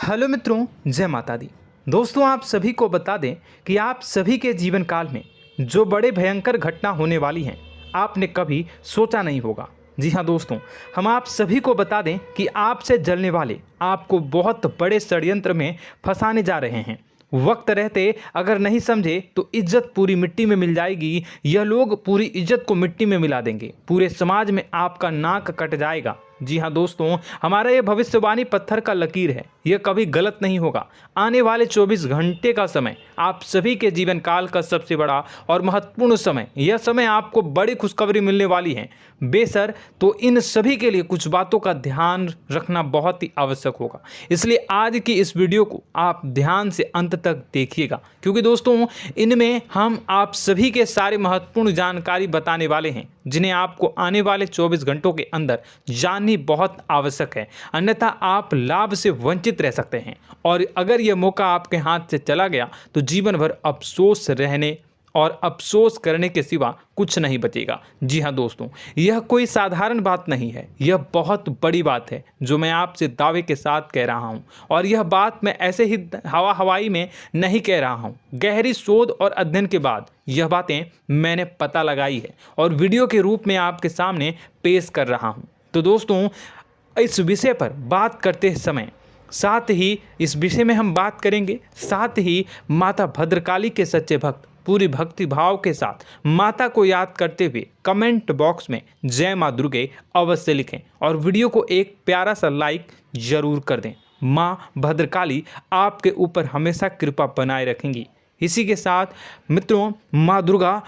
Hello मित्रों, जय माता दी। दोस्तों, आप सभी को बता दें कि आप सभी के जीवन काल में जो बड़े भयंकर घटना होने वाली हैं, आपने कभी सोचा नहीं होगा। जी हाँ दोस्तों, हम आप सभी को बता दें कि आपसे जलने वाले आपको बहुत बड़े षड्यंत्र में फंसाने जा रहे हैं। वक्त रहते अगर नहीं समझे तो इज्जत पूरी मिट्टी में मिल जाएगी। यह लोग पूरी इज्जत को मिट्टी में मिला देंगे। पूरे समाज में आपका नाक कट जाएगा। जी हाँ दोस्तों, हमारा ये भविष्यवाणी पत्थर का लकीर है, यह कभी गलत नहीं होगा। आने वाले 24 घंटे का समय आप सभी के जीवन काल का सबसे बड़ा और महत्वपूर्ण समय। यह समय आपको बड़ी खुशखबरी मिलने वाली है बेसर, तो इन सभी के लिए कुछ बातों का ध्यान रखना बहुत ही आवश्यक होगा। इसलिए आज की इस वीडियो को आप ध्यान से अंत तक देखिएगा, क्योंकि दोस्तों इनमें हम आप सभी के सारे महत्वपूर्ण जानकारी बताने वाले हैं, जिन्हें आपको आने वाले 24 घंटों के अंदर जाननी बहुत आवश्यक है। अन्यथा आप लाभ से वंचित रह सकते हैं, और अगर यह मौका आपके हाथ से चला गया तो जीवन भर अफसोस रहने और अफसोस करने के सिवा कुछ नहीं बचेगा। जी हाँ दोस्तों, यह कोई साधारण बात नहीं है, यह बहुत बड़ी बात है जो मैं आपसे दावे के साथ कह रहा हूँ। और यह बात मैं ऐसे ही हवाई में नहीं कह रहा हूँ। गहरी शोध और अध्ययन के बाद यह बातें मैंने पता लगाई है और वीडियो के रूप में आपके सामने पेश कर रहा हूँ। तो दोस्तों, इस विषय पर बात करते समय साथ ही इस विषय में हम बात करेंगे, साथ ही माता भद्रकाली के सच्चे भक्त पूरी भक्ति भाव के साथ माता को याद करते हुए कमेंट बॉक्स में जय माँ दुर्गे अवश्य लिखें और वीडियो को एक प्यारा सा लाइक जरूर कर दें। माँ भद्रकाली आपके ऊपर हमेशा कृपा बनाए रखेंगी। इसी के साथ मित्रों, माँ दुर्गा,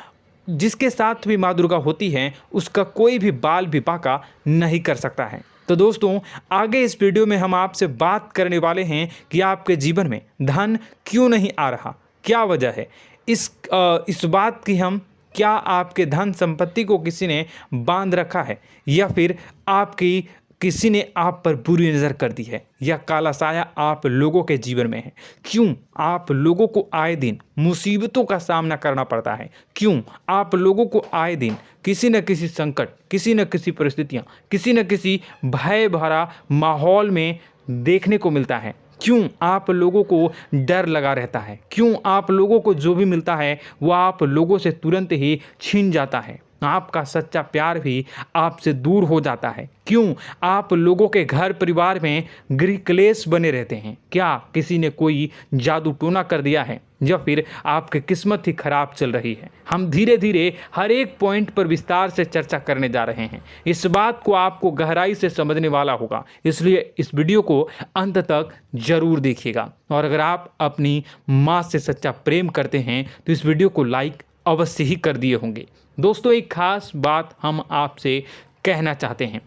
जिसके साथ भी माँ दुर्गा होती हैं, उसका कोई भी बाल भी बांका नहीं कर सकता है। तो दोस्तों, आगे इस वीडियो में हम आपसे बात करने वाले हैं कि आपके जीवन में धन क्यों नहीं आ रहा, क्या वजह है इस बात की। हम क्या आपके धन संपत्ति को किसी ने बांध रखा है, या फिर आपकी किसी ने आप पर बुरी नज़र कर दी है, या काला साया आप लोगों के जीवन में है। क्यों आप लोगों को आए दिन मुसीबतों का सामना करना पड़ता है, क्यों आप लोगों को आए दिन किसी न किसी संकट, किसी न किसी परिस्थितियाँ, किसी न किसी भय भरा माहौल में देखने को मिलता है, क्यों आप लोगों को डर लगा रहता है, क्यों आप लोगों को जो भी मिलता है वो आप लोगों से तुरंत ही छीन जाता है, आपका सच्चा प्यार भी आपसे दूर हो जाता है, क्यों आप लोगों के घर परिवार में गृह क्लेश बने रहते हैं। क्या किसी ने कोई जादू टोना कर दिया है, या फिर आपकी किस्मत ही खराब चल रही है। हम धीरे धीरे हर एक पॉइंट पर विस्तार से चर्चा करने जा रहे हैं। इस बात को आपको गहराई से समझने वाला होगा, इसलिए इस वीडियो को अंत तक जरूर देखिएगा। और अगर आप अपनी माँ से सच्चा प्रेम करते हैं तो इस वीडियो को लाइक अवश्य ही कर दिए होंगे। दोस्तों, एक खास बात हम आपसे कहना चाहते हैं।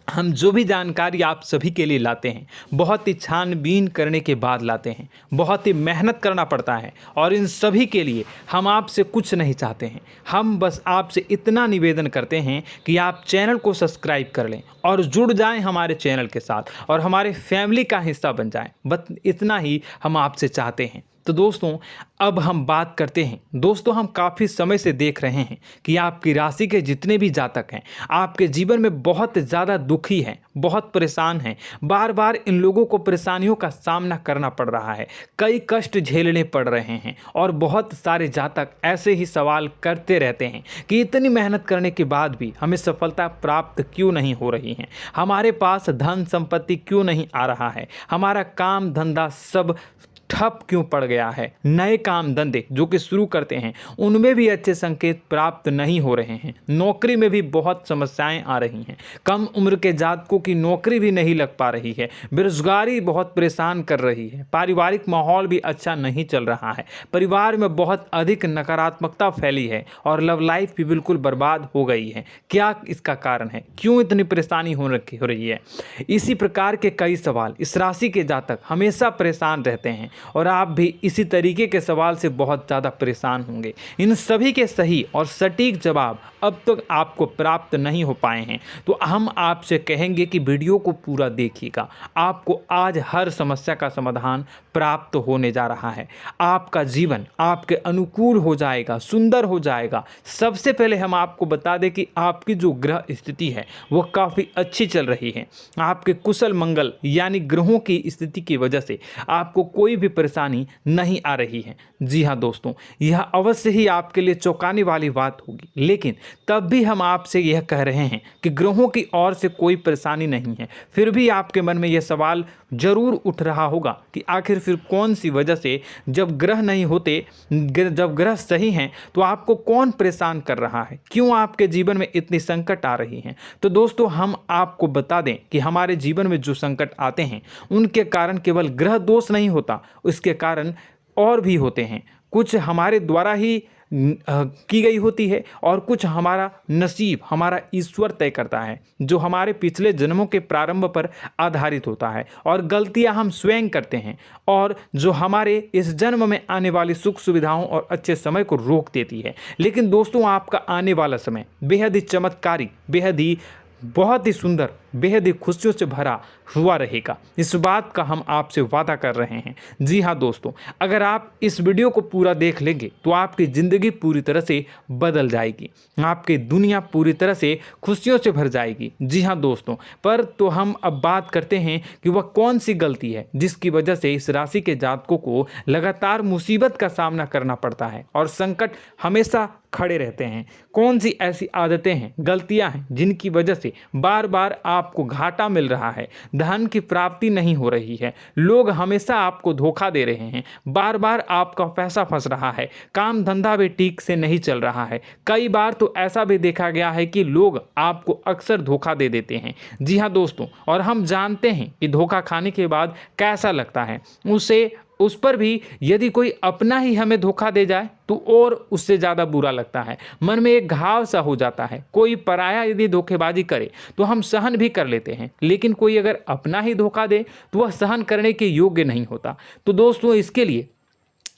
हम जो भी जानकारी आप सभी के लिए लाते हैं, बहुत ही छानबीन करने के बाद लाते हैं, बहुत ही मेहनत करना पड़ता है, और इन सभी के लिए हम आपसे कुछ नहीं चाहते हैं। हम बस आपसे इतना निवेदन करते हैं कि आप चैनल को सब्सक्राइब कर लें और जुड़ जाएं हमारे चैनल के साथ और हमारे फैमिली का हिस्सा बन जाएं। बस इतना ही हम आपसे चाहते हैं। तो दोस्तों, अब हम बात करते हैं। दोस्तों, हम काफ़ी समय से देख रहे हैं कि आपकी राशि के जितने भी जातक हैं, आपके जीवन में बहुत ज़्यादा दुखी हैं, बहुत परेशान हैं। बार बार इन लोगों को परेशानियों का सामना करना पड़ रहा है, कई कष्ट झेलने पड़ रहे हैं, और बहुत सारे जातक ऐसे ही सवाल करते रहते हैं कि इतनी मेहनत करने के बाद भी हमें सफलता प्राप्त क्यों नहीं हो रही है, हमारे पास धन संपत्ति क्यों नहीं आ रहा है, हमारा काम धंधा सब ठप क्यों पड़ गया है, नए काम धंधे जो कि शुरू करते हैं उनमें भी अच्छे संकेत प्राप्त नहीं हो रहे हैं, नौकरी में भी बहुत समस्याएं आ रही हैं, कम उम्र के जातकों की नौकरी भी नहीं लग पा रही है, बेरोजगारी बहुत परेशान कर रही है, पारिवारिक माहौल भी अच्छा नहीं चल रहा है, परिवार में बहुत अधिक नकारात्मकता फैली है, और लव लाइफ भी बिल्कुल बर्बाद हो गई है। क्या इसका कारण है, क्यों इतनी परेशानी हो रही है? इसी प्रकार के कई सवाल इस राशि के जातक हमेशा परेशान रहते हैं, और आप भी इसी तरीके के सवाल से बहुत ज़्यादा परेशान होंगे। इन सभी के सही और सटीक जवाब अब तक आपको प्राप्त नहीं हो पाए हैं, तो हम आपसे कहेंगे कि वीडियो को पूरा देखिएगा। आपको आज हर समस्या का समाधान प्राप्त होने जा रहा है। आपका जीवन आपके अनुकूल हो जाएगा, सुंदर हो जाएगा। सबसे पहले हम आपको बता दें कि आपकी जो ग्रह स्थिति है वो काफ़ी अच्छी चल रही है। आपके कुशल मंगल यानी ग्रहों की स्थिति की वजह से आपको कोई भी परेशानी नहीं आ रही है। जी हाँ दोस्तों, यह अवश्य ही आपके लिए चौंकाने वाली बात होगी, लेकिन तब भी हम आपसे यह कह रहे हैं कि ग्रहों की ओर से कोई परेशानी नहीं है। फिर भी आपके मन में यह सवाल जरूर उठ रहा होगा कि आखिर फिर कौन सी वजह से, जब ग्रह नहीं होते, जब ग्रह सही हैं, तो आपको कौन परेशान कर रहा है, क्यों आपके जीवन में इतनी संकट आ रही हैं। तो दोस्तों, हम आपको बता दें कि हमारे जीवन में जो संकट आते हैं उनके कारण केवल ग्रह दोष नहीं होता, उसके कारण और भी होते हैं। कुछ हमारे द्वारा ही की गई होती है और कुछ हमारा नसीब, हमारा ईश्वर तय करता है, जो हमारे पिछले जन्मों के प्रारंभ पर आधारित होता है। और गलतियां हम स्वयं करते हैं और जो हमारे इस जन्म में आने वाली सुख सुविधाओं और अच्छे समय को रोक देती है। लेकिन दोस्तों, आपका आने वाला समय बेहद ही चमत्कारी, बेहद ही बहुत ही सुंदर, बेहद ही खुशियों से भरा हुआ रहेगा। इस बात का हम आपसे वादा कर रहे हैं। जी हाँ दोस्तों, अगर आप इस वीडियो को पूरा देख लेंगे तो आपकी ज़िंदगी पूरी तरह से बदल जाएगी, आपकी दुनिया पूरी तरह से खुशियों से भर जाएगी। जी हाँ दोस्तों, पर तो हम अब बात करते हैं कि वह कौन सी गलती है जिसकी वजह से इस राशि के जातकों को लगातार मुसीबत का सामना करना पड़ता है और संकट हमेशा खड़े रहते हैं। कौन सी ऐसी आदतें हैं, गलतियां हैं जिनकी वजह से बार बार आपको घाटा मिल रहा है, धन की प्राप्ति नहीं हो रही है, लोग हमेशा आपको धोखा दे रहे हैं, बार बार आपका पैसा फंस रहा है, काम धंधा भी ठीक से नहीं चल रहा है। कई बार तो ऐसा भी देखा गया है कि लोग आपको अक्सर धोखा दे देते हैं। जी हाँ दोस्तों, और हम जानते हैं कि धोखा खाने के बाद कैसा लगता है। उस पर भी यदि कोई अपना ही हमें धोखा दे जाए तो और उससे ज़्यादा बुरा लगता है, मन में एक घाव सा हो जाता है। कोई पराया यदि धोखेबाजी करे तो हम सहन भी कर लेते हैं, लेकिन कोई अगर अपना ही धोखा दे तो वह सहन करने के योग्य नहीं होता। तो दोस्तों, इसके लिए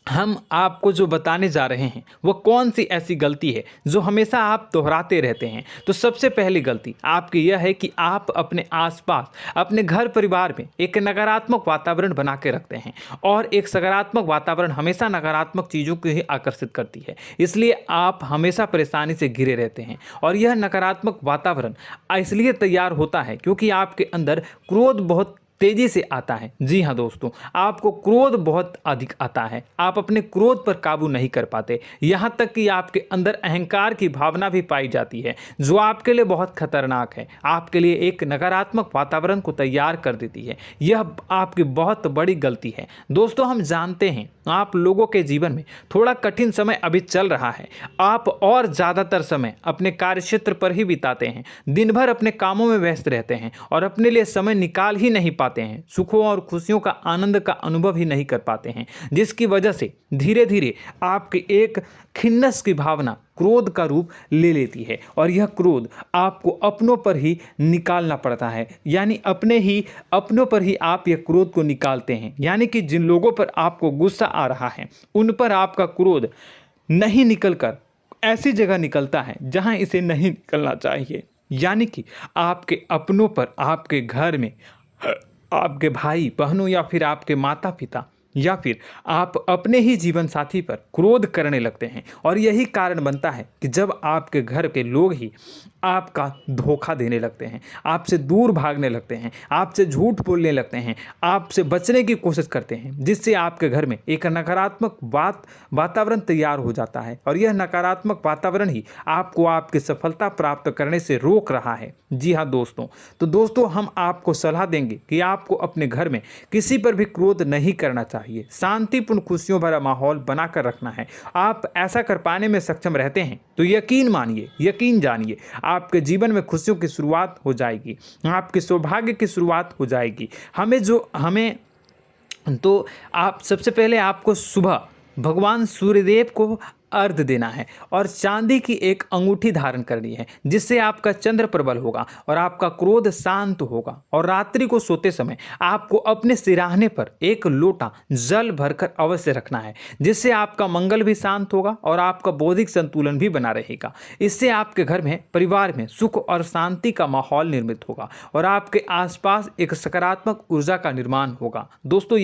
हम आपको जो बताने जा रहे हैं वो कौन सी ऐसी गलती है जो हमेशा आप दोहराते रहते हैं। तो सबसे पहली गलती आपकी यह है कि आप अपने आसपास, अपने घर परिवार में एक नकारात्मक वातावरण बना के रखते हैं, और एक सकारात्मक वातावरण हमेशा नकारात्मक चीज़ों को ही आकर्षित करती है। इसलिए आप हमेशा परेशानी से घिरे रहते हैं, और यह नकारात्मक वातावरण इसलिए तैयार होता है क्योंकि आपके अंदर क्रोध बहुत तेजी से आता है। जी हाँ दोस्तों, आपको क्रोध बहुत अधिक आता है, आप अपने क्रोध पर काबू नहीं कर पाते, यहाँ तक कि आपके अंदर अहंकार की भावना भी पाई जाती है, जो आपके लिए बहुत खतरनाक है, आपके लिए एक नकारात्मक वातावरण को तैयार कर देती है। यह आपकी बहुत बड़ी गलती है। दोस्तों, हम जानते हैं आप लोगों के जीवन में थोड़ा कठिन समय अभी चल रहा है। आप और ज़्यादातर समय अपने कार्यक्षेत्र पर ही बिताते हैं, दिन भर अपने कामों में व्यस्त रहते हैं और अपने लिए समय निकाल ही नहीं पाते हैं, सुखों और खुशियों का आनंद का अनुभव ही नहीं कर पाते हैं, जिसकी वजह से धीरे धीरे आपकी एक खिन्नस की भावना क्रोध का रूप ले लेती है, और यह क्रोध आपको अपनों पर ही निकालना पड़ता है। यानी अपनों पर ही आप यह क्रोध को निकालते हैं। यानी कि जिन लोगों पर आपको गुस्सा आ रहा है उन पर आपका क्रोध नहीं निकलकर ऐसी जगह निकलता है जहां इसे नहीं निकलना चाहिए। यानी कि आपके अपनों पर, आपके घर में, आपके भाई बहनों या फिर आपके माता पिता या फिर आप अपने ही जीवन साथी पर क्रोध करने लगते हैं, और यही कारण बनता है कि जब आपके घर के लोग ही आपका धोखा देने लगते हैं, आपसे दूर भागने लगते हैं, आपसे झूठ बोलने लगते हैं, आपसे बचने की कोशिश करते हैं, जिससे आपके घर में एक नकारात्मक वातावरण तैयार हो जाता है, और यह नकारात्मक वातावरण ही आपको आपकी सफलता प्राप्त करने से रोक रहा है। जी हाँ दोस्तों, तो दोस्तों, हम आपको सलाह देंगे कि आपको अपने घर में किसी पर भी क्रोध नहीं करना चाहिए, शांतिपूर्ण खुशियों भरा माहौल बनाकर रखना है। आप ऐसा कर पाने में सक्षम रहते हैं तो यकीन मानिए, यकीन जानिए, आपके जीवन में खुशियों की शुरुआत हो जाएगी, आपके सौभाग्य की शुरुआत हो जाएगी। आप सबसे पहले आपको सुबह भगवान सूर्यदेव को अर्घ्य देना है और चांदी की एक अंगूठी धारण करनी है, जिससे आपका चंद्र प्रबल होगा और आपका क्रोध शांत होगा। और रात्रि को सोते समय आपको अपने सिरहाने पर एक लोटा जल भरकर अवश्य रखना है, जिससे आपका मंगल भी शांत होगा और आपका बौद्धिक संतुलन भी बना रहेगा। इससे आपके घर में, परिवार में सुख और शांति का माहौल निर्मित होगा और आपके आसपास एक सकारात्मक ऊर्जा का निर्माण होगा। दोस्तों,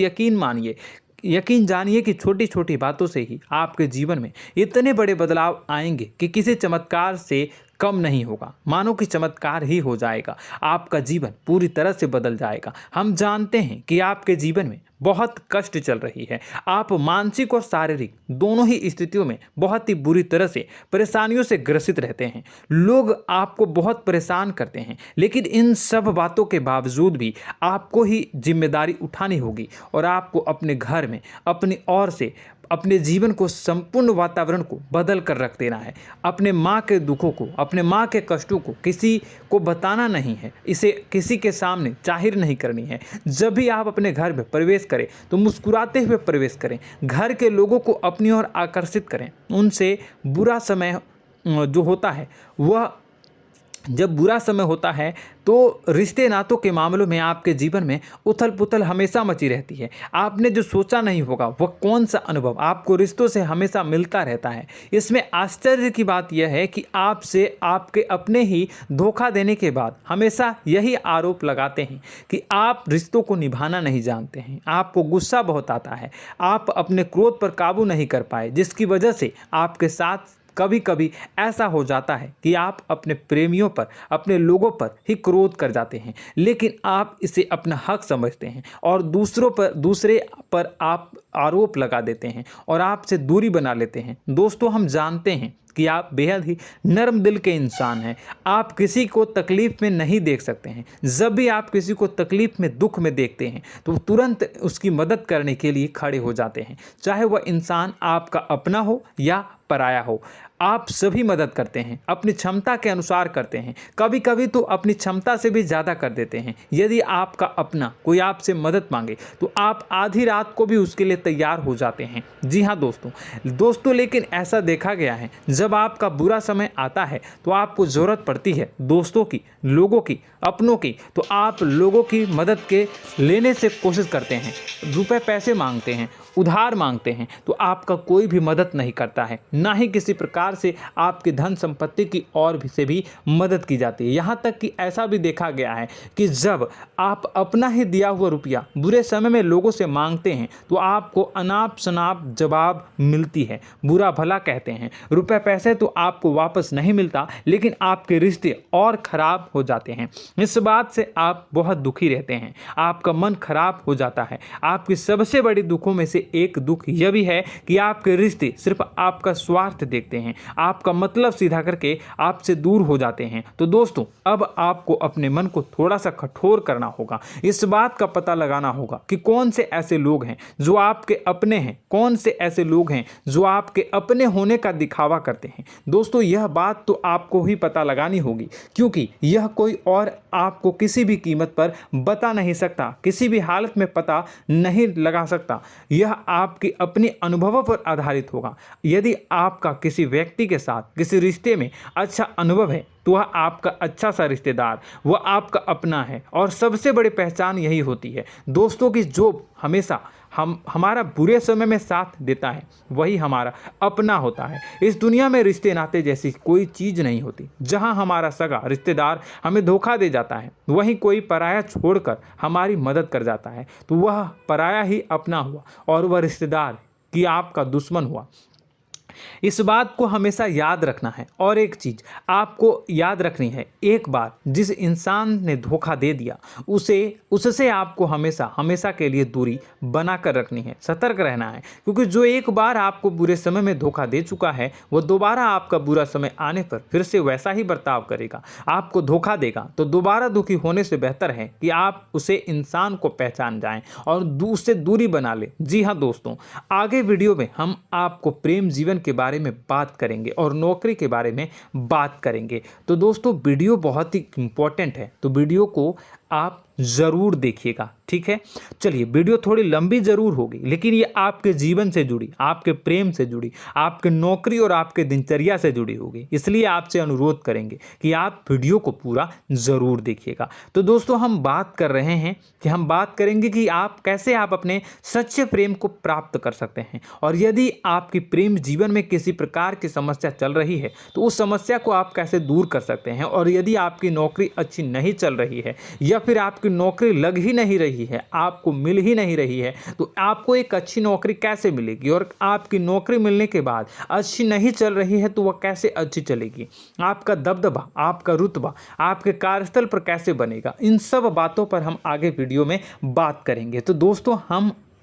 यकीन जानिए कि छोटी छोटी बातों से ही आपके जीवन में इतने बड़े बदलाव आएंगे कि किसी चमत्कार से कम नहीं होगा। मानो कि चमत्कार ही हो जाएगा, आपका जीवन पूरी तरह से बदल जाएगा। हम जानते हैं कि आपके जीवन में बहुत कष्ट चल रही है, आप मानसिक और शारीरिक दोनों ही स्थितियों में बहुत ही बुरी तरह से परेशानियों से ग्रसित रहते हैं। लोग आपको बहुत परेशान करते हैं, लेकिन इन सब बातों के बावजूद भी आपको ही जिम्मेदारी उठानी होगी और आपको अपने घर में अपनी ओर से अपने जीवन को, संपूर्ण वातावरण को बदल कर रख देना है। अपने माँ के दुखों को, अपने माँ के कष्टों को किसी को बताना नहीं है, इसे किसी के सामने जाहिर नहीं करनी है। जब भी आप अपने घर में प्रवेश करें तो मुस्कुराते हुए प्रवेश करें, घर के लोगों को अपनी ओर आकर्षित करें। उनसे बुरा समय जो होता है वह जब बुरा समय होता है तो रिश्ते नातों के मामलों में आपके जीवन में उथल पुथल हमेशा मची रहती है। आपने जो सोचा नहीं होगा वह कौन सा अनुभव आपको रिश्तों से हमेशा मिलता रहता है। इसमें आश्चर्य की बात यह है कि आपसे आपके अपने ही धोखा देने के बाद हमेशा यही आरोप लगाते हैं कि आप रिश्तों को निभाना नहीं जानते हैं, आपको गुस्सा बहुत आता है, आप अपने क्रोध पर काबू नहीं कर पाए, जिसकी वजह से आपके साथ कभी कभी ऐसा हो जाता है कि आप अपने प्रेमियों पर, अपने लोगों पर ही क्रोध कर जाते हैं, लेकिन आप इसे अपना हक समझते हैं और दूसरे पर आप आरोप लगा देते हैं और आपसे दूरी बना लेते हैं। दोस्तों, हम जानते हैं कि आप बेहद ही नर्म दिल के इंसान हैं। आप किसी को तकलीफ में नहीं देख सकते हैं। जब भी आप किसी को तकलीफ में, दुख में देखते हैं तो तुरंत उसकी मदद करने के लिए खड़े हो जाते हैं, चाहे वह इंसान आपका अपना हो या पराया हो। आप सभी मदद करते हैं, अपनी क्षमता के अनुसार करते हैं, कभी कभी तो अपनी क्षमता से भी ज़्यादा कर देते हैं। यदि आपका अपना कोई आपसे मदद मांगे तो आप आधी रात को भी उसके लिए तैयार हो जाते हैं। जी हाँ दोस्तों, लेकिन ऐसा देखा गया है, जब आपका बुरा समय आता है तो आपको ज़रूरत पड़ती है दोस्तों की, लोगों की, अपनों की, तो आप लोगों की मदद के लेने से कोशिश करते हैं, रुपए पैसे मांगते हैं, उधार मांगते हैं, तो आपका कोई भी मदद नहीं करता है, ना ही किसी प्रकार से आपकी धन संपत्ति की ओर से भी मदद की जाती है। यहाँ तक कि ऐसा भी देखा गया है कि जब आप अपना ही दिया हुआ रुपया बुरे समय में लोगों से मांगते हैं तो आपको अनाप शनाप जवाब मिलती है, बुरा भला कहते हैं। रुपए पैसे तो आपको वापस नहीं मिलता, लेकिन आपके रिश्ते और खराब हो जाते हैं। इस बात से आप बहुत दुखी रहते हैं, आपका मन खराब हो जाता है। आपकी सबसे बड़ी दुखों में से एक दुख यह भी है कि आपके रिश्ते सिर्फ आपका स्वार्थ देखते हैं, आपका मतलब सीधा करके आपसे दूर हो जाते हैं। तो दोस्तों, अब आपको अपने मन को थोड़ा सा कठोर करना होगा, इस बात का पता लगाना होगा कि कौन से ऐसे लोग हैं जो आपके अपने हैं, कौन से ऐसे लोग हैं जो आपके अपने होने का दिखावा करते हैं। दोस्तों, यह बात तो आपको ही पता लगानी होगी, क्योंकि यह कोई और आपको किसी भी कीमत पर बता नहीं सकता, किसी भी हालत में पता नहीं लगा सकता। यह आपके अपने अनुभवों पर आधारित होगा। यदि आपका किसी व्यक्ति के साथ किसी रिश्ते में अच्छा अनुभव है तो वह आपका अच्छा सा रिश्तेदार, वह आपका अपना है। और सबसे बड़ी पहचान यही होती है दोस्तों की जो हमेशा हमारा बुरे समय में साथ देता है वही हमारा अपना होता है। इस दुनिया में रिश्ते नाते जैसी कोई चीज़ नहीं होती। जहां हमारा सगा रिश्तेदार हमें धोखा दे जाता है, वहीं कोई पराया छोड़कर हमारी मदद कर जाता है, तो वह पराया ही अपना हुआ और वह रिश्तेदार की आपका दुश्मन हुआ। इस बात को हमेशा याद रखना है। और एक चीज़ आपको याद रखनी है, एक बार जिस इंसान ने धोखा दे दिया उससे आपको हमेशा के लिए दूरी बना कर रखनी है, सतर्क रहना है। क्योंकि जो एक बार आपको बुरे समय में धोखा दे चुका है वो दोबारा आपका बुरा समय आने पर फिर से वैसा ही बर्ताव करेगा, आपको धोखा देगा। तो दोबारा दुखी होने से बेहतर है कि आप उसे इंसान को पहचान जाएं और उससे दूरी बना लें। जी हाँ दोस्तों, आगे वीडियो में हम आपको प्रेम जीवन के बारे में बात करेंगे और नौकरी के बारे में बात करेंगे। तो दोस्तों, वीडियो बहुत ही इम्पोर्टेंट है, तो वीडियो को आप ज़रूर देखिएगा, ठीक है। चलिए, वीडियो थोड़ी लंबी ज़रूर होगी, लेकिन ये आपके जीवन से जुड़ी, आपके प्रेम से जुड़ी, आपके नौकरी और आपके दिनचर्या से जुड़ी होगी, इसलिए आपसे अनुरोध करेंगे कि आप वीडियो को पूरा ज़रूर देखिएगा। तो दोस्तों, हम बात कर रहे हैं कि हम बात करेंगे कि आप कैसे आप अपने सच्चे प्रेम को प्राप्त कर सकते हैं, और यदि आपकी प्रेम जीवन में किसी प्रकार की समस्या चल रही है तो उस समस्या को आप कैसे दूर कर सकते हैं, और यदि आपकी नौकरी अच्छी नहीं चल रही है या फिर आपकी नौकरी लग ही नहीं रही है, आपको मिल ही नहीं रही है, तो आपको एक अच्छी नौकरी कैसे मिलेगी, और आपकी नौकरी मिलने के बाद अच्छी नहीं चल रही है तो वह कैसे अच्छी चलेगी, आपका दबदबा, आपका रुतबा आपके कार्यस्थल पर कैसे बनेगा, इन सब बातों पर हम आगे वीडियो में बात करेंगे। तो दोस्तों,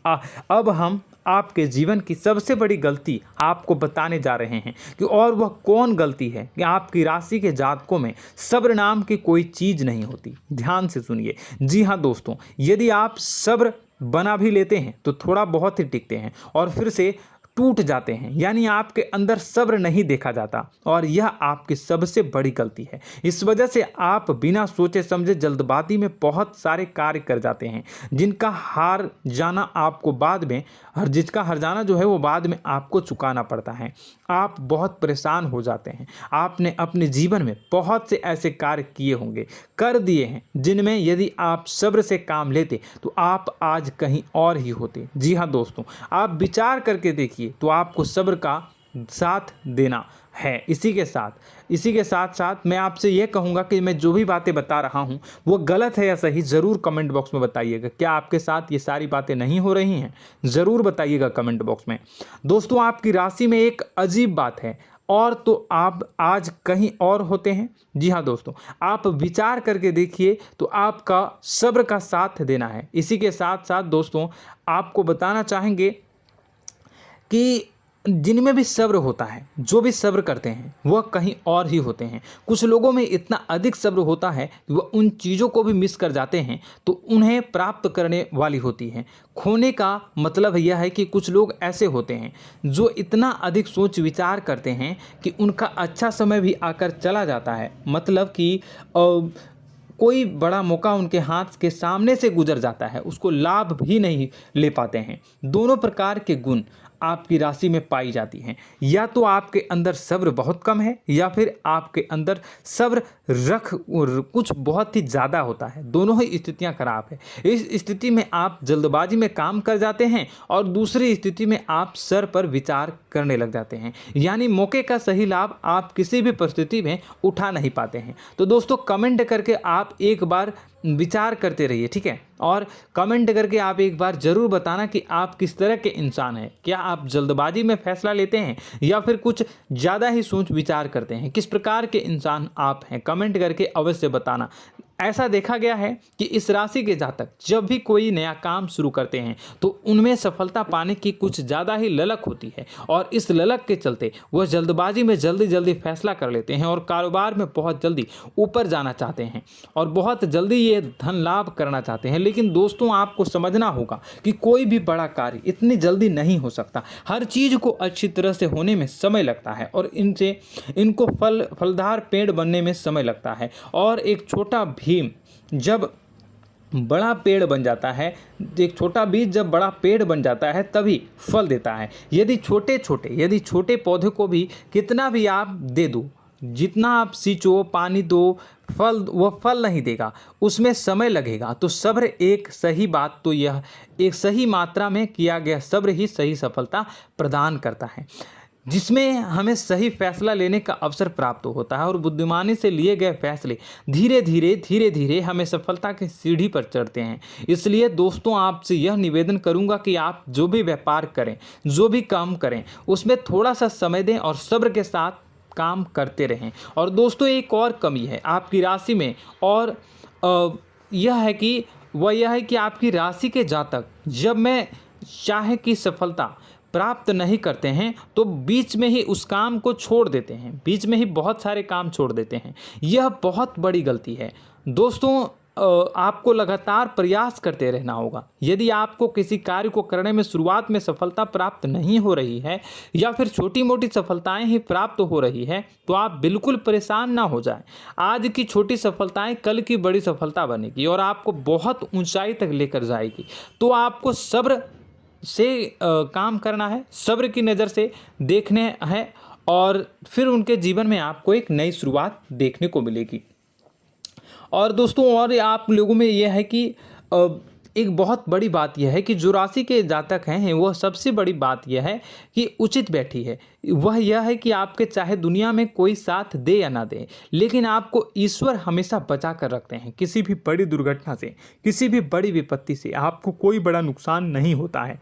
अब हम आपके जीवन की सबसे बड़ी गलती आपको बताने जा रहे हैं कि और वह कौन गलती है कि आपकी राशि के जातकों में सब्र नाम की कोई चीज़ नहीं होती। ध्यान से सुनिए। जी हाँ दोस्तों, यदि आप सब्र बना भी लेते हैं तो थोड़ा बहुत ही टिकते हैं और फिर से टूट जाते हैं, यानी आपके अंदर सब्र नहीं देखा जाता, और यह आपकी सबसे बड़ी गलती है। इस वजह से आप बिना सोचे समझे जल्दबाजी में बहुत सारे कार्य कर जाते हैं, जिसका हार जाना जो है वो बाद में आपको चुकाना पड़ता है। आप बहुत परेशान हो जाते हैं। आपने अपने जीवन में बहुत से ऐसे कार्य किए होंगे, कर दिए हैं, जिनमें यदि आप सब्र से काम लेते तो आप आज कहीं और ही होते। जी हाँ दोस्तों, आप विचार करके देखिए तो आपको सब्र का साथ देना है। इसी के साथ साथ मैं आपसे ये कहूँगा कि मैं जो भी बातें बता रहा हूँ वो गलत है या सही, ज़रूर कमेंट बॉक्स में बताइएगा। क्या आपके साथ ये सारी बातें नहीं हो रही हैं? ज़रूर बताइएगा कमेंट बॉक्स में। दोस्तों, आपकी राशि में एक अजीब बात है, और तो आप आज कहीं और होते हैं। जी हाँ दोस्तों, आप विचार करके देखिए तो आपका सब्र का साथ देना है। इसी के साथ साथ दोस्तों, आपको बताना चाहेंगे कि जिनमें भी सब्र होता है, जो भी सब्र करते हैं वह कहीं और ही होते हैं। कुछ लोगों में इतना अधिक सब्र होता है कि वह उन चीज़ों को भी मिस कर जाते हैं तो उन्हें प्राप्त करने वाली होती हैं। खोने का मतलब यह है कि कुछ लोग ऐसे होते हैं जो इतना अधिक सोच विचार करते हैं कि उनका अच्छा समय भी आकर चला जाता है, मतलब कि कोई बड़ा मौका उनके हाथ के सामने से गुजर जाता है, उसको लाभ भी नहीं ले पाते हैं। दोनों प्रकार के गुण आपकी राशि में पाई जाती हैं। या तो आपके अंदर सब्र बहुत कम है या फिर आपके अंदर सब्र कुछ बहुत ही ज़्यादा होता है। दोनों ही स्थितियां खराब है। इस स्थिति में आप जल्दबाजी में काम कर जाते हैं और दूसरी स्थिति में आप सर पर विचार करने लग जाते हैं, यानी मौके का सही लाभ आप किसी भी परिस्थिति में उठा नहीं पाते हैं। तो दोस्तों, कमेंट करके आप एक बार विचार करते रहिए, ठीक है, और कमेंट करके आप एक बार ज़रूर बताना कि आप किस तरह के इंसान हैं। क्या आप जल्दबाजी में फैसला लेते हैं या फिर कुछ ज़्यादा ही सोच विचार करते हैं? किस प्रकार के इंसान आप हैं, कमेंट करके अवश्य बताना। ऐसा देखा गया है कि इस राशि के जातक जब भी कोई नया काम शुरू करते हैं तो उनमें सफलता पाने की कुछ ज़्यादा ही ललक होती है, और इस ललक के चलते वह जल्दबाजी में जल्दी फैसला कर लेते हैं और कारोबार में बहुत जल्दी ऊपर जाना चाहते हैं और बहुत जल्दी ये धन लाभ करना चाहते हैं। लेकिन दोस्तों, आपको समझना होगा कि कोई भी बड़ा कार्य इतनी जल्दी नहीं हो सकता। हर चीज़ को अच्छी तरह से होने में समय लगता है और इनको फलदार पेड़ बनने में समय लगता है। और एक छोटा भीम जब बड़ा पेड़ बन जाता है, एक छोटा बीज जब बड़ा पेड़ बन जाता है तभी फल देता है। यदि छोटे पौधे को भी कितना भी आप दे दो, जितना आप सींचो, पानी दो, वह फल नहीं देगा, उसमें समय लगेगा। तो सब्र एक सही बात तो यह एक सही मात्रा में किया गया सब्र ही सही सफलता प्रदान करता है, जिसमें हमें सही फैसला लेने का अवसर प्राप्त होता है और बुद्धिमानी से लिए गए फैसले धीरे धीरे हमें सफलता की सीढ़ी पर चढ़ते हैं। इसलिए दोस्तों, आपसे यह निवेदन करूंगा कि आप जो भी व्यापार करें, जो भी काम करें, उसमें थोड़ा सा समय दें और सब्र के साथ काम करते रहें। और दोस्तों, एक और कमी है आपकी राशि में, और यह है कि आपकी राशि के जातक जब मैं चाहे कि सफलता प्राप्त नहीं करते हैं तो बीच में ही उस काम को छोड़ देते हैं, बीच में ही बहुत सारे काम छोड़ देते हैं। यह बहुत बड़ी गलती है दोस्तों। आपको लगातार प्रयास करते रहना होगा। यदि आपको किसी कार्य को करने में शुरुआत में सफलता प्राप्त नहीं हो रही है या फिर छोटी मोटी सफलताएं ही प्राप्त हो रही है तो आप बिल्कुल परेशान ना हो जाएं। आज की छोटी सफलताएं कल की बड़ी सफलता बनेगी और आपको बहुत ऊंचाई तक लेकर जाएगी। तो आपको सब्र से काम करना है, सब्र की नज़र से देखने हैं और फिर उनके जीवन में आपको एक नई शुरुआत देखने को मिलेगी। और दोस्तों और आप लोगों में यह है कि एक बहुत बड़ी बात यह है कि जो राशि के जातक हैं वह सबसे बड़ी बात यह है कि उचित बैठी है। वह यह है कि आपके चाहे दुनिया में कोई साथ दे या ना दे, लेकिन आपको ईश्वर हमेशा बचा कर रखते हैं। किसी भी बड़ी दुर्घटना से, किसी भी बड़ी विपत्ति से आपको कोई बड़ा नुकसान नहीं होता है।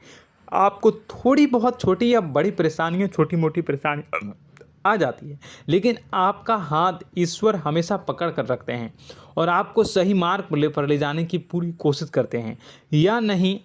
आपको थोड़ी बहुत छोटी या बड़ी परेशानियाँ, छोटी मोटी परेशानी आ जाती है, लेकिन आपका हाथ ईश्वर हमेशा पकड़ कर रखते हैं और आपको सही मार्ग पर ले जाने की पूरी कोशिश करते हैं। या नहीं,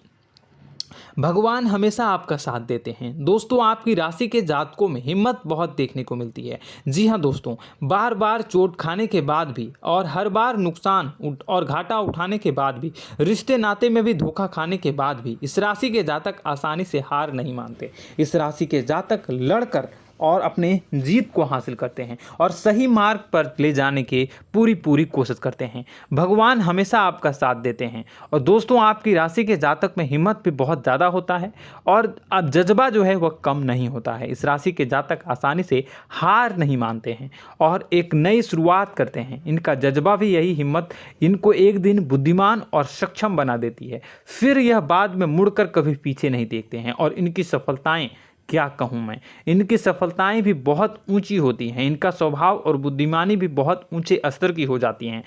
भगवान हमेशा आपका साथ देते हैं। दोस्तों आपकी राशि के जातकों में हिम्मत बहुत देखने को मिलती है। जी हाँ दोस्तों, बार बार चोट खाने के बाद भी और हर बार नुकसान और घाटा उठाने के बाद भी, रिश्ते नाते में भी धोखा खाने के बाद भी इस राशि के जातक आसानी से हार नहीं मानते। इस राशि के जातक लड़कर और अपने जीत को हासिल करते हैं और सही मार्ग पर ले जाने की पूरी कोशिश करते हैं। भगवान हमेशा आपका साथ देते हैं। और दोस्तों आपकी राशि के जातक में हिम्मत भी बहुत ज़्यादा होता है और अब जज्बा जो है वह कम नहीं होता है। इस राशि के जातक आसानी से हार नहीं मानते हैं और एक नई शुरुआत करते हैं। इनका जज्बा भी, यही हिम्मत इनको एक दिन बुद्धिमान और सक्षम बना देती है। फिर यह बाद में मुड़कर कभी पीछे नहीं देखते हैं और इनकी सफलताएं, क्या कहूँ मैं, इनकी सफलताएं भी बहुत ऊंची होती हैं। इनका स्वभाव और बुद्धिमानी भी बहुत ऊंचे स्तर की हो जाती हैं।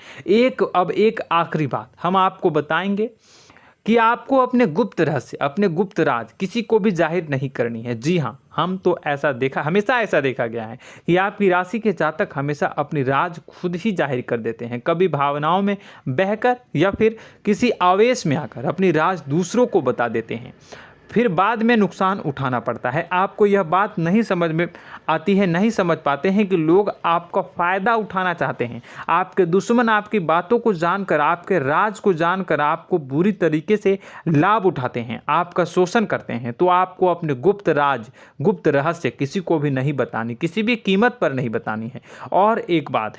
अब एक आखिरी बात हम आपको बताएंगे कि आपको अपने गुप्त रहस्य, अपने गुप्त राज किसी को भी जाहिर नहीं करनी है। जी हाँ, हम तो हमेशा ऐसा देखा गया है कि आपकी राशि के जातक हमेशा अपनी राज खुद ही जाहिर कर देते हैं। कभी भावनाओं में बहकर या फिर किसी आवेश में आकर अपनी राज दूसरों को बता देते हैं, फिर बाद में नुकसान उठाना पड़ता है। आपको यह बात नहीं समझ में आती है, नहीं समझ पाते हैं कि लोग आपका फ़ायदा उठाना चाहते हैं। आपके दुश्मन आपकी बातों को जानकर, आपके राज को जानकर आपको बुरी तरीके से लाभ उठाते हैं, आपका शोषण करते हैं। तो आपको अपने गुप्त राज, गुप्त रहस्य किसी को भी नहीं बतानी, किसी भी कीमत पर नहीं बतानी है। और एक बात,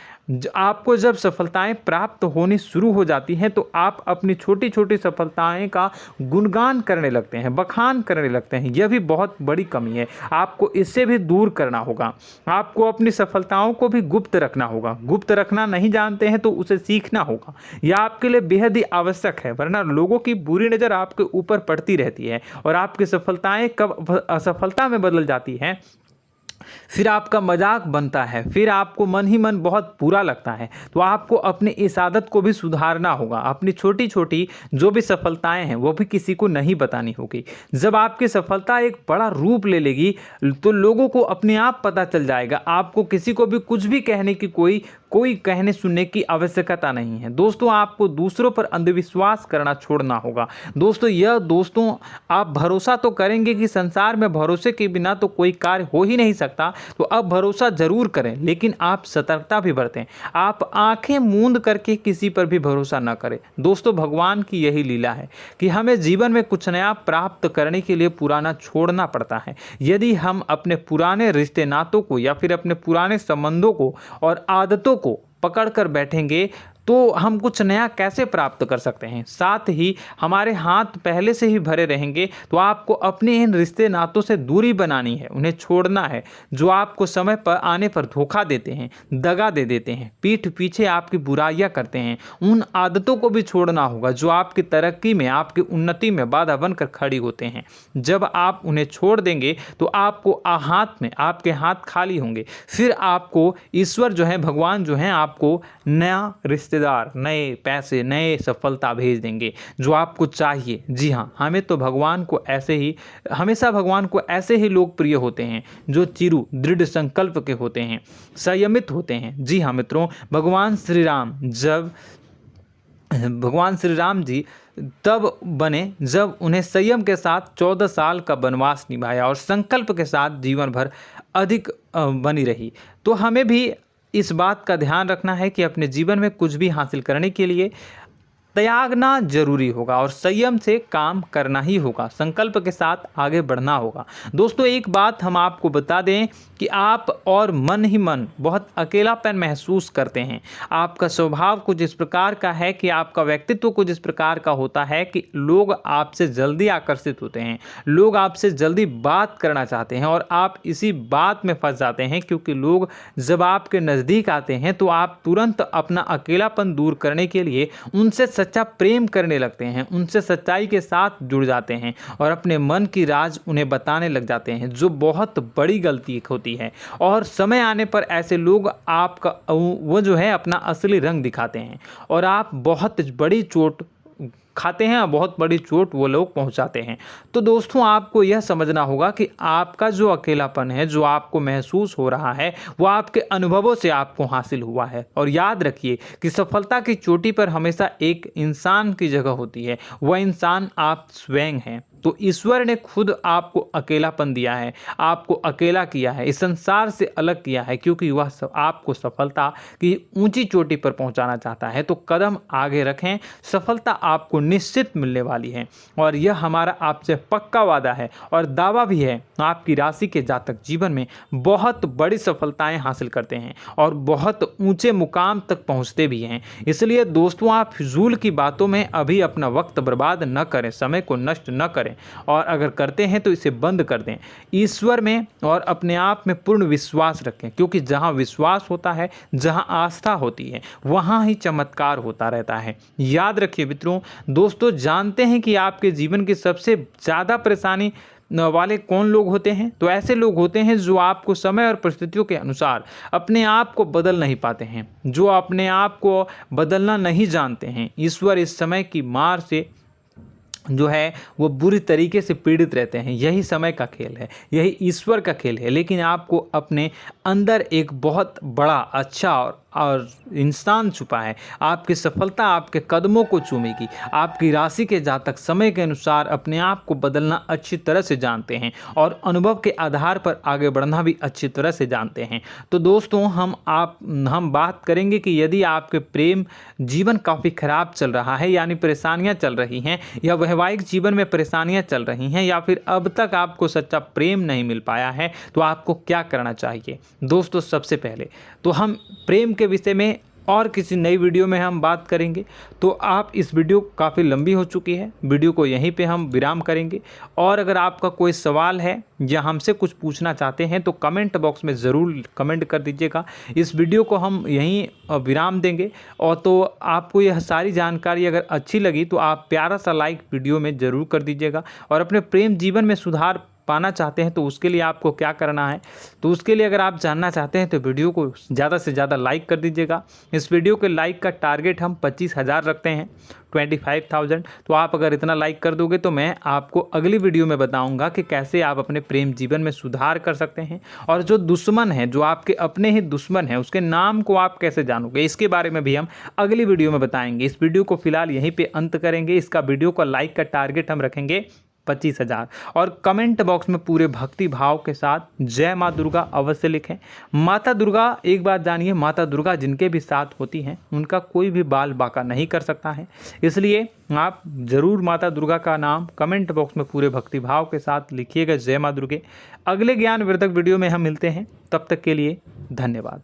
आपको जब सफलताएं प्राप्त होनी शुरू हो जाती हैं तो आप अपनी छोटी छोटी सफलताएं का गुणगान करने लगते हैं, बखान करने लगते हैं। यह भी बहुत बड़ी कमी है, आपको इससे भी दूर करना होगा। आपको अपनी सफलताओं को भी गुप्त रखना होगा। गुप्त रखना नहीं जानते हैं तो उसे सीखना होगा। यह आपके लिए बेहद ही आवश्यक है, वरना लोगों की बुरी नज़र आपके ऊपर पड़ती रहती है और आपकी सफलताएं कब असफलता में बदल जाती हैं, फिर आपका मजाक बनता है, फिर आपको मन ही मन बहुत बुरा लगता है। तो आपको अपनी इस आदत को भी सुधारना होगा। अपनी छोटी छोटी जो भी सफलताएं हैं वो भी किसी को नहीं बतानी होगी। जब आपकी सफलता एक बड़ा रूप ले लेगी तो लोगों को अपने आप पता चल जाएगा। आपको किसी को भी कुछ भी कहने की कोई कहने सुनने की आवश्यकता नहीं है। दोस्तों आपको दूसरों पर अंधविश्वास करना छोड़ना होगा। दोस्तों आप भरोसा तो करेंगे कि संसार में भरोसे के बिना तो कोई कार्य हो ही नहीं सकता, तो अब भरोसा जरूर करें, लेकिन आप सतर्कता भी बरतें। आप आंखें मूंद करके किसी पर भी भरोसा न करें। दोस्तों भगवान की यही लीला है कि हमें जीवन में कुछ नया प्राप्त करने के लिए पुराना छोड़ना पड़ता है। यदि हम अपने पुराने रिश्ते नातों को या फिर अपने पुराने संबंधों को और आदतों को पकड़ कर बैठेंगे तो हम कुछ नया कैसे प्राप्त कर सकते हैं। साथ ही हमारे हाथ पहले से ही भरे रहेंगे। तो आपको अपने इन रिश्ते नातों से दूरी बनानी है, उन्हें छोड़ना है जो आपको समय पर आने पर धोखा देते हैं, दगा दे देते हैं, पीठ पीछे आपकी बुराइयां करते हैं। उन आदतों को भी छोड़ना होगा जो आपकी तरक्की में, आपकी उन्नति में बाधा बनकर खड़ी होते हैं। जब आप उन्हें छोड़ देंगे तो आपके हाथ खाली होंगे। फिर आपको ईश्वर जो है, भगवान जो है, आपको नया रिश्तेदार, नए पैसे, नए सफलता भेज देंगे जो आपको चाहिए। जी हाँ, हमेशा भगवान को ऐसे ही लोग प्रिय होते हैं जो चिरु दृढ़ संकल्प के होते हैं, संयमित होते हैं। जी हाँ मित्रों, भगवान श्री राम जी तब बने जब उन्हें संयम के साथ 14 साल का वनवास निभाया और संकल्प के साथ जीवन भर अधिक बनी रही। तो हमें भी इस बात का ध्यान रखना है कि अपने जीवन में कुछ भी हासिल करने के लिए त्यागना जरूरी होगा और संयम से काम करना ही होगा, संकल्प के साथ आगे बढ़ना होगा। दोस्तों एक बात हम आपको बता दें कि आप और मन ही मन बहुत अकेलापन महसूस करते हैं। आपका स्वभाव कुछ इस प्रकार का है कि आपका व्यक्तित्व कुछ इस प्रकार का होता है कि लोग आपसे जल्दी आकर्षित होते हैं, लोग आपसे जल्दी बात करना चाहते हैं और आप इसी बात में फंस जाते हैं, क्योंकि लोग जब आपके नज़दीक आते हैं तो आप तुरंत अपना अकेलापन दूर करने के लिए उनसे सच्चा प्रेम करने लगते हैं, उनसे सच्चाई के साथ जुड़ जाते हैं और अपने मन की राज उन्हें बताने लग जाते हैं, जो बहुत बड़ी गलती होती है। और समय आने पर ऐसे लोग आपका वो जो है अपना असली रंग दिखाते हैं और आप बहुत बड़ी चोट खाते हैं, बहुत बड़ी चोट वो लोग पहुंचाते हैं। तो दोस्तों आपको यह समझना होगा कि आपका जो अकेलापन है, जो आपको महसूस हो रहा है, वो आपके अनुभवों से आपको हासिल हुआ है। और याद रखिए कि सफलता की चोटी पर हमेशा एक इंसान की जगह होती है, वह इंसान आप स्वयं हैं। तो ईश्वर ने खुद आपको अकेलापन दिया है, आपको अकेला किया है, इस संसार से अलग किया है, क्योंकि वह आपको सफलता की ऊंची चोटी पर पहुंचाना चाहता है। तो कदम आगे रखें, सफलता आपको निश्चित मिलने वाली है और यह हमारा आपसे पक्का वादा है और दावा भी है। आपकी राशि के जातक जीवन में बहुत बड़ी सफलताएं हासिल करते हैं और बहुत ऊंचे मुकाम तक पहुंचते भी हैं। इसलिए दोस्तों आप फिजूल की बातों में अभी अपना वक्त बर्बाद न करें, समय को नष्ट न करें और अगर करते हैं तो इसे बंद कर दें। ईश्वर में और अपने आप में पूर्ण विश्वास रखें, क्योंकि जहां विश्वास होता है, जहां आस्था होती है, वहां ही चमत्कार होता रहता है। याद रखिए मित्रों, दोस्तों जानते हैं कि आपके जीवन की सबसे ज़्यादा परेशानी वाले कौन लोग होते हैं? तो ऐसे लोग होते हैं जो आपको समय और परिस्थितियों के अनुसार अपने आप को बदल नहीं पाते हैं, जो अपने आप को बदलना नहीं जानते हैं। ईश्वर इस समय की मार से जो है वो बुरी तरीके से पीड़ित रहते हैं। यही समय का खेल है, यही ईश्वर का खेल है। लेकिन आपको अपने अंदर एक बहुत बड़ा अच्छा और इंसान छुपा है। आपकी सफलता आपके कदमों को चूमेगी। आपकी राशि के जातक समय के अनुसार अपने आप को बदलना अच्छी तरह से जानते हैं और अनुभव के आधार पर आगे बढ़ना भी अच्छी तरह से जानते हैं। तो दोस्तों हम बात करेंगे कि यदि आपके प्रेम जीवन काफ़ी खराब चल रहा है, यानी परेशानियां चल रही हैं, या वैवाहिक जीवन में परेशानियां चल रही हैं, या फिर अब तक आपको सच्चा प्रेम नहीं मिल पाया है, तो आपको क्या करना चाहिए। दोस्तों सबसे पहले तो हम प्रेम के विषय में और किसी नई वीडियो में हम बात करेंगे। तो आप इस वीडियो काफ़ी लंबी हो चुकी है, वीडियो को यहीं पे हम विराम करेंगे। और अगर आपका कोई सवाल है या हमसे कुछ पूछना चाहते हैं तो कमेंट बॉक्स में ज़रूर कमेंट कर दीजिएगा। इस वीडियो को हम यहीं विराम देंगे। और तो आपको यह सारी जानकारी अगर अच्छी लगी तो आप प्यारा सा लाइक वीडियो में ज़रूर कर दीजिएगा। और अपने प्रेम जीवन में सुधार पाना चाहते हैं तो उसके लिए आपको क्या करना है, तो उसके लिए अगर आप जानना चाहते हैं तो वीडियो को ज़्यादा से ज़्यादा लाइक कर दीजिएगा। इस वीडियो के लाइक का टारगेट हम 25,000 रखते हैं, 25,000। तो आप अगर इतना लाइक कर दोगे तो मैं आपको अगली वीडियो में बताऊंगा कि कैसे आप अपने प्रेम जीवन में सुधार कर सकते हैं। और जो दुश्मन है, जो आपके अपने ही दुश्मन है, उसके नाम को आप कैसे जानोगे, इसके बारे में भी हम अगली वीडियो में बताएंगे। इस वीडियो को फिलहाल यहीं पर अंत करेंगे। इसका वीडियो का लाइक का टारगेट हम रखेंगे 25,000। और कमेंट बॉक्स में पूरे भक्ति भाव के साथ जय माँ दुर्गा अवश्य लिखें। माता दुर्गा, एक बात जानिए, माता दुर्गा जिनके भी साथ होती हैं उनका कोई भी बाल बांका नहीं कर सकता है। इसलिए आप ज़रूर माता दुर्गा का नाम कमेंट बॉक्स में पूरे भक्ति भाव के साथ लिखिएगा, जय माँ दुर्गे। अगले ज्ञानवर्धक वीडियो में हम मिलते हैं, तब तक के लिए धन्यवाद।